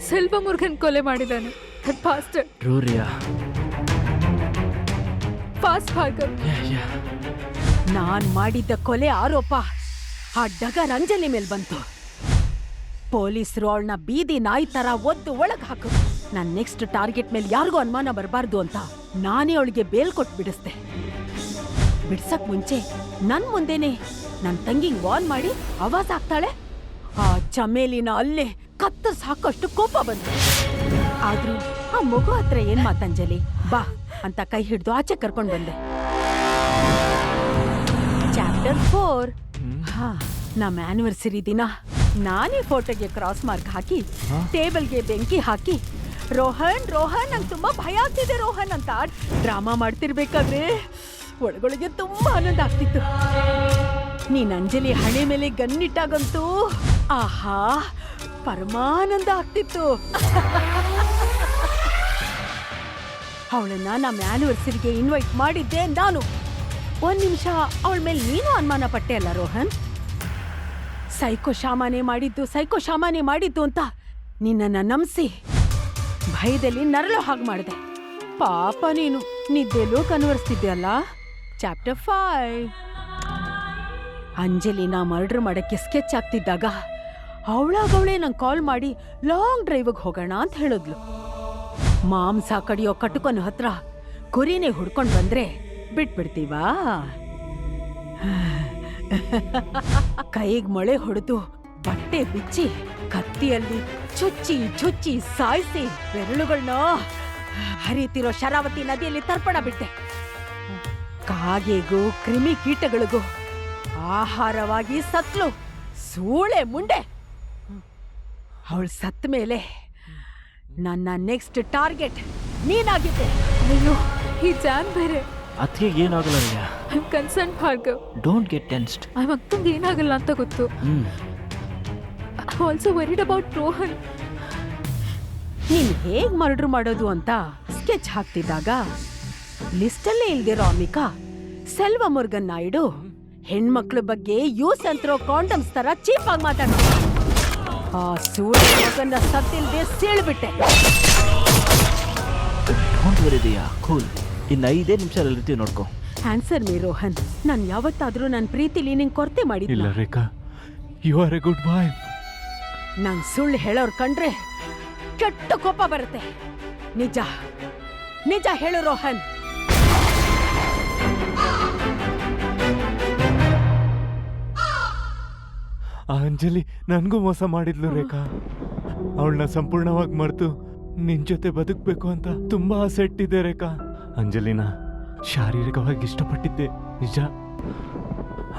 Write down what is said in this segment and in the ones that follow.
ಸೆಲ್ವಮುರುಗನ್ ಕೊಲೆ ಮಾಡಿದಾನೆ. That bastard. True Riya. Fast Bhargav. ನಾನ್ ಮಾಡಿದ್ದ ಕೊಲೆ ಆರೋಪ ಆ ಡಗರ್ ಅಂಜಲಿ ಮೇಲ್ ಬಂತು. ಪೊಲೀಸರು ಅವಳನ್ನ ಬೀದಿ ನಾಯಿ ತರ ಒದ್ದು ಒಳಗ್ ಹಾಕು. ನನ್ ನೆಕ್ಸ್ಟ್ ಟಾರ್ಗೆಟ್ ಮೇಲೆ ಯಾರಿಗೂ ಅನುಮಾನ ಬರಬಾರ್ದು ಅಂತ ನಾನೇ ಅವಳಿಗೆ ಬೇಲ್ ಕೊಟ್ಟು ಬಿಡಿಸ್ದೆ. ಬಿಡ್ಸಕ್ ಮುಂಚೆ ನನ್ ಮುಂದೆನೆ ನನ್ ತಂಗಿಂಗ್ ವಾರ್ನ್ ಮಾಡಿ ಆವಾಜ್ ಆಗ್ತಾಳೆ. ಆ ಚಮೇಲಿನ ಅಲ್ಲೇ ಕತ್ತರ್ಸ್ ಹಾಕೋಷ್ಟು ಕೋಪ ಬಂತು. ಆದ್ರೂ ಆ ಮಗು ಹತ್ರ ಏನ್ ಮಾತಂಜಲಿ, ಬಾ ಅಂತ ಕೈ ಹಿಡ್ದು ಆಚೆ ಕರ್ಕೊಂಡ್ ಬಂದೆ. ಚಾಪ್ಟರ್ 4. ನಮ್ಮ ಆನಿವರ್ಸರಿ ದಿನ ನಾನೇ ಫೋಟೋಗೆ ಕ್ರಾಸ್ ಮಾರ್ಕ್ ಹಾಕಿ ಟೇಬಲ್ಗೆ ಬೆಂಕಿ ಹಾಕಿ ರೋಹನ್ ರೋಹನ್ ನಂಗೆ ತುಂಬಾ ಭಯ ಆಗ್ತಿದೆ ರೋಹನ್ ಅಂತ ಡ್ರಾಮಾ ಮಾಡ್ತಿರ್ಬೇಕಾದ್ರೆ ಒಳಗೊಳಗೆ ತುಂಬಾ ಆನಂದ ಆಗ್ತಿತ್ತು. ನೀನ್ ಅಂಜಲಿ ಹಣೆ ಮೇಲೆ ಗನ್ನಿಟ್ಟಾಗಂತೂ ಆಹಾ ಪರಮಾನಂದ ಆಗ್ತಿತ್ತು. ಅವಳನ್ನ ನಮ್ಮ ಆನಿವರ್ಸರಿಗೆ ಇನ್ವೈಟ್ ಮಾಡಿದ್ದೆ ನಾನು. ಒಂದ್ ನಿಮಿಷ ಅವಳ ಮೇಲೆ ನೀನು ಅನುಮಾನ ಪಟ್ಟೆ ಅಲ್ಲ ರೋಹನ್? ಸೈಕೋ ಶಾಮಾನೆ ಮಾಡಿದ್ದು ಅಂತ ನಿನ್ನನ್ನ ನಂಬಿಸಿ ಭಯದಲ್ಲಿ ನರಳೋ ಹಾಗೆ ಮಾಡಿದೆ. ಪಾಪ ನೀನು ನಿದ್ದೆಲ್ಲೂ ಕನ್ವರ್ಸ್ತಿದ್ದೆ ಅಲ್ಲ. ಚಾಪ್ಟರ್ 5. ಅಂಜಲಿನ ಮರ್ಡರ್ ಮಾಡಕ್ಕೆ ಸ್ಕೆಚ್ ಆಗ್ತಿದ್ದಾಗ ಅವಳಾಗವಳೆ ನಂಗೆ ಕಾಲ್ ಮಾಡಿ ಲಾಂಗ್ ಡ್ರೈವ್ಗೆ ಹೋಗೋಣ ಅಂತ ಹೇಳಿದ್ಲು. ಮಾಂಸ ಕಡಿಯೋ ಕಟುಕನ ಹತ್ರ ಕುರಿನೇ ಹುಡ್ಕೊಂಡ್ ಬಂದ್ರೆ ಬಿಟ್ಬಿಡ್ತೀವಾ? ಕೈಗ್ ಮೊಳೆ ಹೊಡೆದು ಬಟ್ಟೆ ಬಿಚ್ಚಿ ಕತ್ತಿಯಲ್ಲಿ ಚುಚ್ಚಿ ಸಾಯಿಸಿ ಬೆರಳುಗಳನ್ನ ಹರಿತಿರೋ ಶರಾವತಿ ನದಿಯಲ್ಲಿ ತರ್ಪಣ ಬಿಟ್ಟೆ. ಕಾಗೆಗೂ ಕ್ರಿಮಿ ಕೀಟಗಳಿಗೂ ಆಹಾರವಾಗಿ ಸತ್ಲು ಸೂಳೆ ಮುಂಡೆ. ಅವಳು ಸತ್ತ ಮೇಲೆ ನನ್ನ ನೆಕ್ಸ್ಟ್ ಟಾರ್ಗೆಟ್ ನೀನಾಗಿದ್ದೆ. ಅಯ್ಯೋ ಈ ಜಾನ್ ಬೇರೆ. ಅತ್ತಿಗೆ ಏನಾಗಲ್ಲ Riya. I am concern Bhargav. Don't get tensed. ಆ ಮಕ್ಕಂಗೆ ಏನಾಗಲ್ಲ ಅಂತ ಗೊತ್ತು. Also worried about Rohan. ನೀನ್ ಹೇಗ್ ಮರ್ಡರ್ ಮಾಡೋದು ಅಂತ ಸ್ಕೆಚ್ ಹಾಕ್ತಿದ್ದಾಗ ಲಿಸ್ಟಲ್ಲೇ ಇಲ್ದಿರೋ ಅಮಿಕಾ ಸೆಲ್ವಮುರುಗನ್ ನಾಯ್ಡು ಹೆಣ್ಮಕ್ಳ ಬಗ್ಗೆ ಯೂಸ್ ಅಂತಿರೋ ಕಾಂಡಮ್ಸ್ ತರ ಚೀಪ್ ಆಗಿ ಮಾತಾಡ. ಆ ಸೂರ್ಯ ಮಗನ್ನ ಸತ್ತಿಲ್ದೆ ಸೀಳ್ಬಿಟ್ಟೆ. Don't worry Riya, cool. ಇನ್ನು 5 ನಿಮಿಷದಲ್ಲಿ ಇರ್ತೀವಿ ನೋಡ್ಕೊ. Answer me Rohan. ನಾನು ಯಾವತ್ತಾದ್ರೂ ನನ್ನ ಪ್ರೀತಿಲಿ ನಿಂಗೆ ಕೊರತೆ ಮಾಡಿದ್ದೆ? ಇಲ್ಲ Rekha, you are a good boy. ನಂಗೆ ಸುಳ್ಳು ಹೇಳೋರ್ ಕಂಡ್ರೆ ಕೆಟ್ಟ ಕೋಪ ಬರುತ್ತೆ. ನಿಜ ಹೇಳು ರೋಹನ್. ಆ ಅಂಜಲಿ ನನಗೂ ಮೋಸ ಮಾಡಿದ್ಲು ರೇಖಾ. ಅವಳನ್ನ ಸಂಪೂರ್ಣವಾಗಿ ಮರೆತು ನಿನ್ ಜೊತೆ ಬದುಕಬೇಕು ಅಂತ ತುಂಬಾ ಆಸೆ ಇಟ್ಟಿದ್ದೆ ರೇಖಾ. ಅಂಜಲಿನ ಶಾರೀರಿಕವಾಗಿ ಇಷ್ಟಪಟ್ಟಿದ್ದೆ ನಿಜ,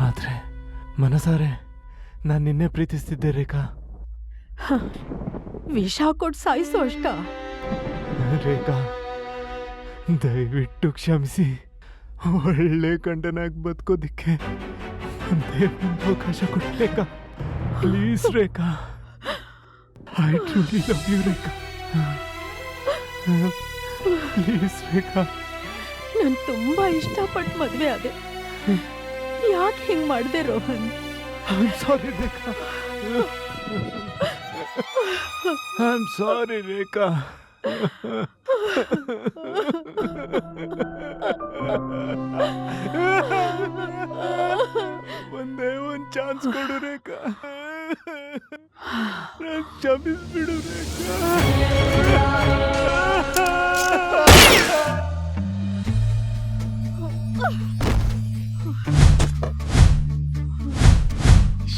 ಆದ್ರೆ ಮನಸಾರೆ ನಾನು ನಿನ್ನೆ ಪ್ರೀತಿಸ್ತಿದ್ದೆ ರೇಖಾ. ವಿಷ ಕೊಟ್ಟು ಸಾಯಿಸೋ ಅಷ್ಟ? ರೇಖಾ, ದಯವಿಟ್ಟು ಕ್ಷಮಿಸಿ. ಒಳ್ಳೆ ಗಂಡನಾಗಿ ಬದುಕೋದಿಕ್ಕೆ ಒಂದೇ ಒಂದು ಅವಕಾಶ ಕೊಡಿ Rekha, please Rekha. I truly love you Rekha, please Rekha. ನಾನು ತುಂಬಾ ಇಷ್ಟಪಟ್ಟು ಮದ್ವೆ ಆದೆ. ಯಾಕೆ ಹಿಂಗ್ ಮಾಡಿದೆ Rohan? I am sorry Rekha, I am sorry Rekha. ಒಂದೇ ಒಂದು ಚಾನ್ಸ್ ಕೊಡು ರೇಖಾ, ಕ್ಷಮಿಸ್ಬಿಡು ರೇಖಾ.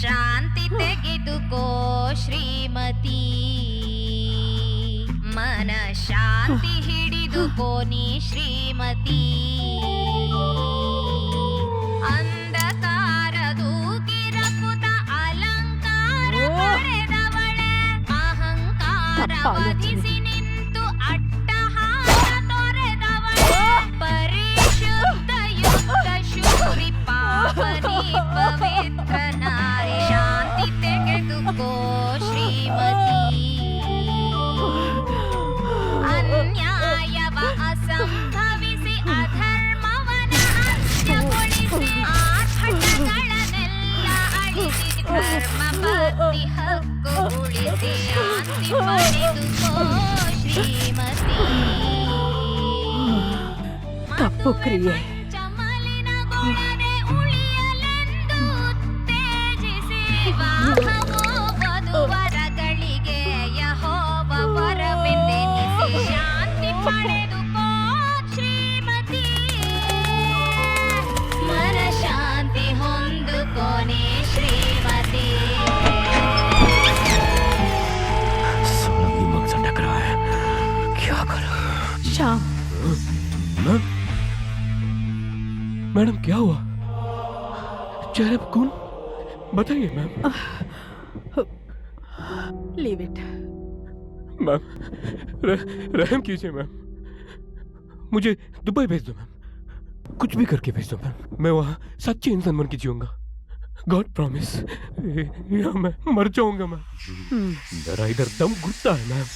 ಶಾಂತಿ ತೆಗೆದುಕೋ ಶ್ರೀಮತಿ, ಮನ ಶಾಂತಿ ಹಿಡಿದುಕೋ ನೀ ಶ್ರೀಮತಿ. ಅಂಧಕಾರ ದೂಕಿರಕುತ ಅಲಂಕಾರ ಪಡೆದವಳೆ, ಅಹಂಕಾರ ವಧಿಸಿ ನಿಂತು ಅಟ್ಟಹಾಸ ತೊರೆದವಳೆ. ಪರಿಶುದ್ಧ ಯುಕ್ತ ಶೂರಿ ಪಾವನಿ ಪವಿತ್ರ ನಾರಿ, ಶಾಂತಿ ತೆಗೆದುಕೋ ಶ್ರೀಮತಿ. ಅನ್ಯಾಯವ ಅಸಂಭವಿಸಿ ಅಧರ್ಮವನ ಅಂತ್ಯಗೊಳಿಸಿ ಆರ್ಭಟಗಳನ್ನೆಲ್ಲ ಅಳಿಸಿ ಧರ್ಮ ಭಕ್ತಿ ಹಕ್ಕು ಉಳಿಸಿ ಶಾಂತಿ ಪಡೆದುಕೋ ಶ್ರೀಮತಿ ತಪ್ಪು ಕ್ರಿಯೆ. ಚಮಲಿನಗೊಳ್ಳದೆ ಉಳಿಯಲೆಂದು ಉತ್ತೇಜಿಸಿ ವಾಹವೋ ವಧುವರಗಳಿಗೆ ಯೆಹೋವ ವರವೆಂದೆನಿಸಿ ಶಾಂತಿ ಪಡೆದುಕೋ ಶ್ರೀಮತಿ ಮನಶಾಂತಿ ಹೊಂದುಕೋನೆ ಶ್ರೀಮತಿ साला दिमाग से टकरा है, क्या करूं? ಶ್ಯಾಮ್, मैम, मैडम क्या हुआ? चेहरे पर खून? बताइए मैम। Leave it. मैम रहम कीजिए मैम, मुझे दुबई भेज दो मैम, कुछ भी करके भेज दो मैम, मैं वहाँ सच्चे इंसान बन के जीऊंगा, गॉड प्रॉमिस, या मैं मर जाऊंगा मैम, मेरा इधर दम घुटता है मैम।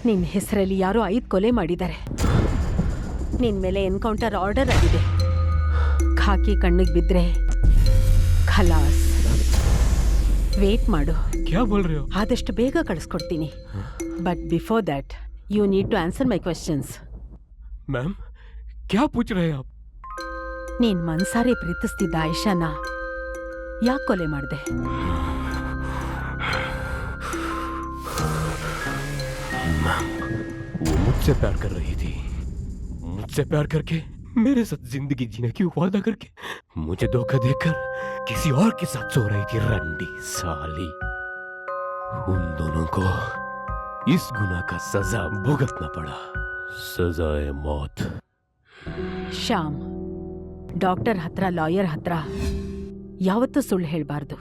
ನಿನ್ನ ಹೆಸರಲ್ಲಿ ಯಾರೋ 5 ಕೊಲೆ ಮಾಡಿದ್ದಾರೆ. ನಿನ್ ಮೇಲೆ ಎನ್ಕೌಂಟರ್ ಆರ್ಡರ್ ಆಗಿದೆ. ಖಾಕಿ ಕಣ್ಣಿಗೆ ಬಿದ್ರೆ ಖಲಾಸ್. ವೇಟ್ ಮಾಡು, क्या बोल रहे हो? ಆದಷ್ಟು ಬೇಗ ಕಳಿಸ್ಕೊಡ್ತೀನಿ. But before that you need to answer my questions. Ma'am क्या पूछ रहे हैं आप? ನೀನ್ ಮನ್ಸಾರೆ ಪ್ರೀತಿಸ್ತಿದ್ದ ಆಯಿಷಾನ ಯಾಕೆ ಕೊಲೆ ಮಾಡಿದೆ? वो मुझसे प्यार कर रही थी, मुझसे प्यार करके मेरे साथ जिंदगी जीने की वादा करके मुझे धोखा देकर किसी और के साथ सो रही थी रंडी साली। उन दोनों को इस गुनाह का सजा भुगतना पड़ा, सजाए मौत। ಶ್ಯಾಮ್, ಡಾಕ್ಟರ್ ಹತ್ರ ಲಾಯರ್ ಹತ್ರ ಯಾವತ್ತೂ ಸುಳ್ಳು ಹೇಳ್ಬಾರ್ದು.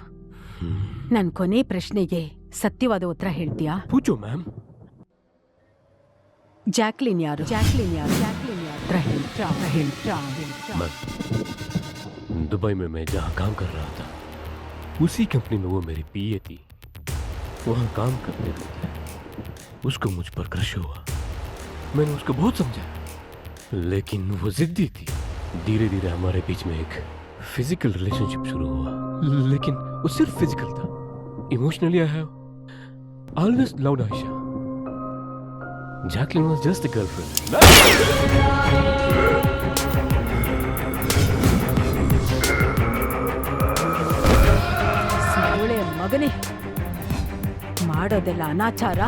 ನನ್ನ ಕೊನೆ ಪ್ರಶ್ನೆಗೆ ಸತ್ಯವಾದ ಉತ್ತರ ಹೇಳ್ತೀಯಾ? पूछो मैम। ಜಾಕ್ಲಿನ್ ಯಾರು? ಜಾಕ್ಲಿನ್ ಯಾರು? ಜಾಕ್ಲಿನ್ ಯಾರು? मैम, दुबई में मैं जहाँ काम कर रहा था उसी कंपनी में वो मेरी पीए थी, वहाँ काम करते करते उसको मुझ पर क्रश हुआ। मैंने उसको बहुत समझाया लेकिन वो जिद्दी थी। धीरे धीरे हमारे बीच में एक फिजिकल रिलेशनशिप शुरू हुआ, लेकिन वो सिर्फ फिजिकल था। Emotionally I have always loved Ayesha. Jacqueline was just a girlfriend. ಒಳ್ಳೆಯ ಮಗನೇ, ಮಾಡೋದೆಲ್ಲ ಅನಾಚಾರ,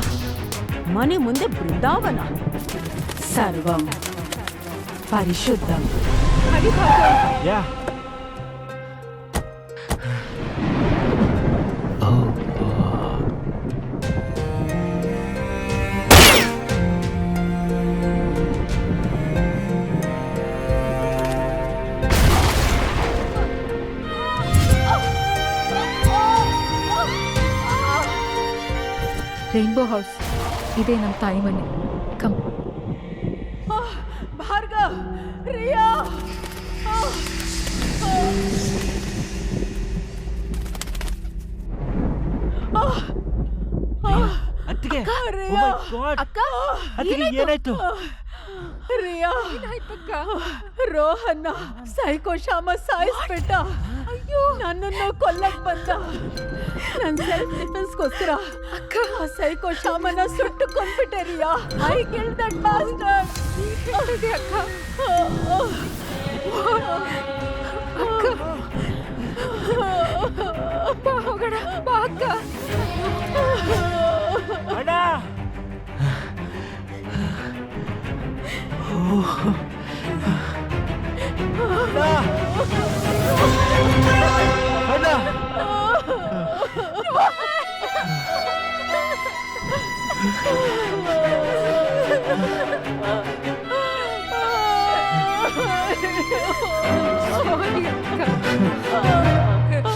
ಮನೆ ಮುಂದೆ ಬೃಂದಾವನ. ಸರ್ವಂ ಪರಿಶುದ್ಧಂ. Yeah. ರೈನ್ಬೋ ಹೌಸ್ ಇದೇ ನಮ್ಮ ತಾಯಿ ಮನೆ. ಕಮ್. ಭಾರ್ಗವ್, ರಿಯಾ, ಅತ್ತಿಗೆ, ರಿಯಾ, oh my God. ಅಕ್ಕ, ಅತ್ತಿಗೆ ಏನಾಯ್ತು? ರಿಯಾ, ಏನಾಯ್ತಕ್ಕ? ರೋಹನ್ನ ಸೈಕೋ ಶ್ಯಾಮ ಸಾಯಿಸ್ಬಿಟ್ಟ. ಅಯ್ಯೋ, ನನ್ನನ್ನು ಕೊಲ್ಲಕ್ ಬಂದ. ನನ್ನ ಸೆಲ್ಫ್ ಡಿಫೆನ್ಸ್ಗೋಸ್ಕರ ಆ ಸೈಕೋ ಶ್ಯಾಮನ ಸುಟ್ಟು ಕೊಂದ್ಬಿಟ್ಟೆ Riya. I killed that bastard. ಅಕ್ಕ, ಅಕ್ಕ, ಬಾ ಹೋಗೋಣ, ಬಾ ಅಕ್ಕ. ಅಣ್ಣ! ಅಣ್ಣ! ಸಾರಿ ಅಕ್ಕ.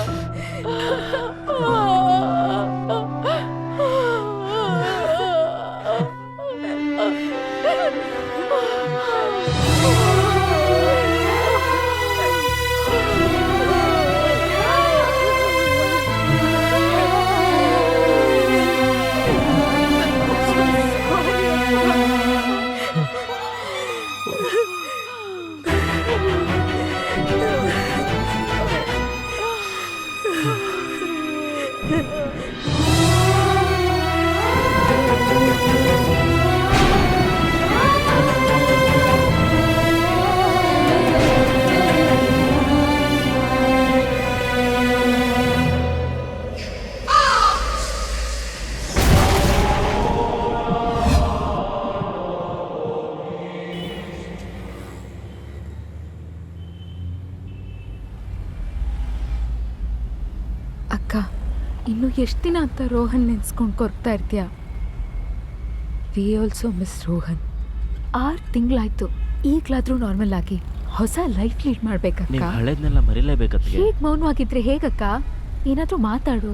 ಎಷ್ಟು ದಿನ ಅಂತ ರೋಹನ್ ನೆನ್ಸ್ಕೊಂಡು ಕೊರ್ತಾ ಇರ್ತೀಯ? We also miss Rohan. 6 ತಿಂಗಳಾಯ್ತು. ಈಗಲಾದ್ರೂ ನಾರ್ಮಲ್ ಆಗಿ ಹೊಸ ಲೈಫ್ ಲೀಡ್ ಮಾಡ್ಬೇಕಕ್ಕ. ನೀವು ಹಳೇದ್ನೆಲ್ಲ ಮರಿಲೇಬೇಕತ್ತಿಗೆ. ಹೇಗೆ ಮೌನವಾಗಿದ್ರೆ ಹೇಗಕ್ಕ? ಏನಾದ್ರೂ ಮಾತಾಡು.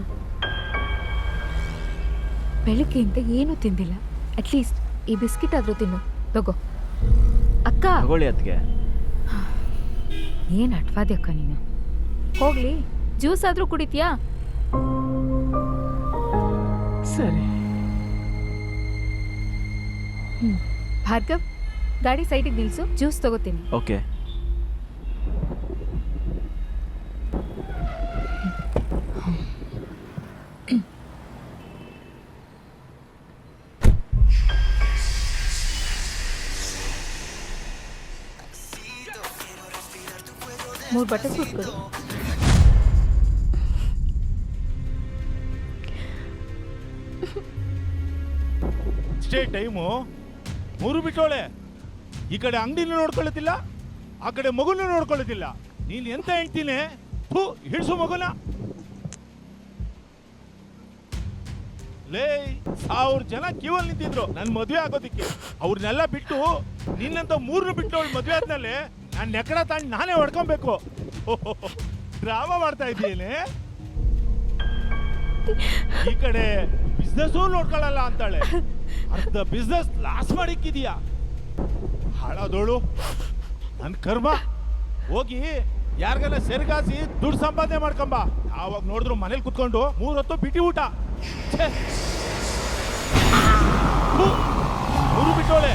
ಬೆಳಗ್ಗೆಯಿಂದ ಏನೂ ತಿಂದಿಲ್ಲ. ಅಟ್ಲೀಸ್ಟ್ ಈ ಬಿಸ್ಕಿಟ್ ಆದ್ರೂ ತಿನ್ನು. ತಗೋ ಅಕ್ಕ. ತಗೊಳ್ಳಿ ಅತ್ತಿಗೆ. ಏನು ಅಟ್ವಾದಿ ಅಕ್ಕ ನೀನು. ಹೋಗ್ಲಿ, ಜ್ಯೂಸ್ ಆದ್ರೂ ಕುಡಿತೀಯಾ? ಸರಿ. ಭಾರ್ಗವ್, ಗಾಡಿ ಸೈಡಿಗೆ ನಿಲ್ಸು, ಜ್ಯೂಸ್ ತಗೋತೀನಿ. ಓಕೆ. ಮೂರು ಬಟ್ಟೆ ಸೂಟ್ ಕೊಡು. ಇಷ್ಟೇ ಟೈಮು 3 ಬಿಟ್ಟೋಳೆ. ಈ ಕಡೆ ಅಂಗಡಿನೂ ನೋಡ್ಕೊಳ್ಳುತ್ತಿಲ್ಲ, ಆ ಕಡೆ ಮಗುನೂ ನೋಡ್ಕೊಳ್ಳುತ್ತಿಲ್ಲ. ನೀನು ಎಂತ ಹೇಳ್ತೀನಿ? ಹಿಡ್ಸು ಮಗುನ. ಲೇ, 1000 ಜನ ಕ್ಯೂವಲ್ಲಿ ನಿಂತಿದ್ರು ನನ್ನ ಮದುವೆ ಆಗೋದಿಕ್ಕೆ. ಅವ್ರನ್ನೆಲ್ಲ ಬಿಟ್ಟು ನಿನ್ನಂತ 3 ಬಿಟ್ಟವಳು ಮದುವೆ ಆದ್ಮೇಲೆ ನಾನು ನೆಕಡ ತಾಂಡು ನಾನೇ ಹೊಡ್ಕೊಬೇಕು. ಡ್ರಾಮಾ ಮಾಡ್ತಾ ಇದ್ದೀನಿ. ಈ ಕಡೆ ಬಿಸ್ನೆಸ್ಸೂ ನೋಡ್ಕೊಳ್ಳಲ್ಲ ಅಂತಾಳೆ. ಅರ್ಧ ಬಿಸ್ನೆಸ್ ಲಾಸ್ ಮಾಡಿಕ್ಕಿದೀಯಾ. ಹಾಳಾದೋಳು ನನ್ನ ಕರ್ಮ. ಹೋಗಿ ಯಾರಿಗಾನ ಸೆರ್ಗಾಸಿ ದುಡ್ಡು ಸಂಪಾದನೆ ಮಾಡ್ಕೊಂಬ. ಆವಾಗ ನೋಡಿದ್ರು ಮನೇಲಿ ಕುತ್ಕೊಂಡು 3 ಹೊತ್ತು ಬಿಟ್ಟಿ ಊಟ. 3 ಬಿಟ್ಟೋಳೆ.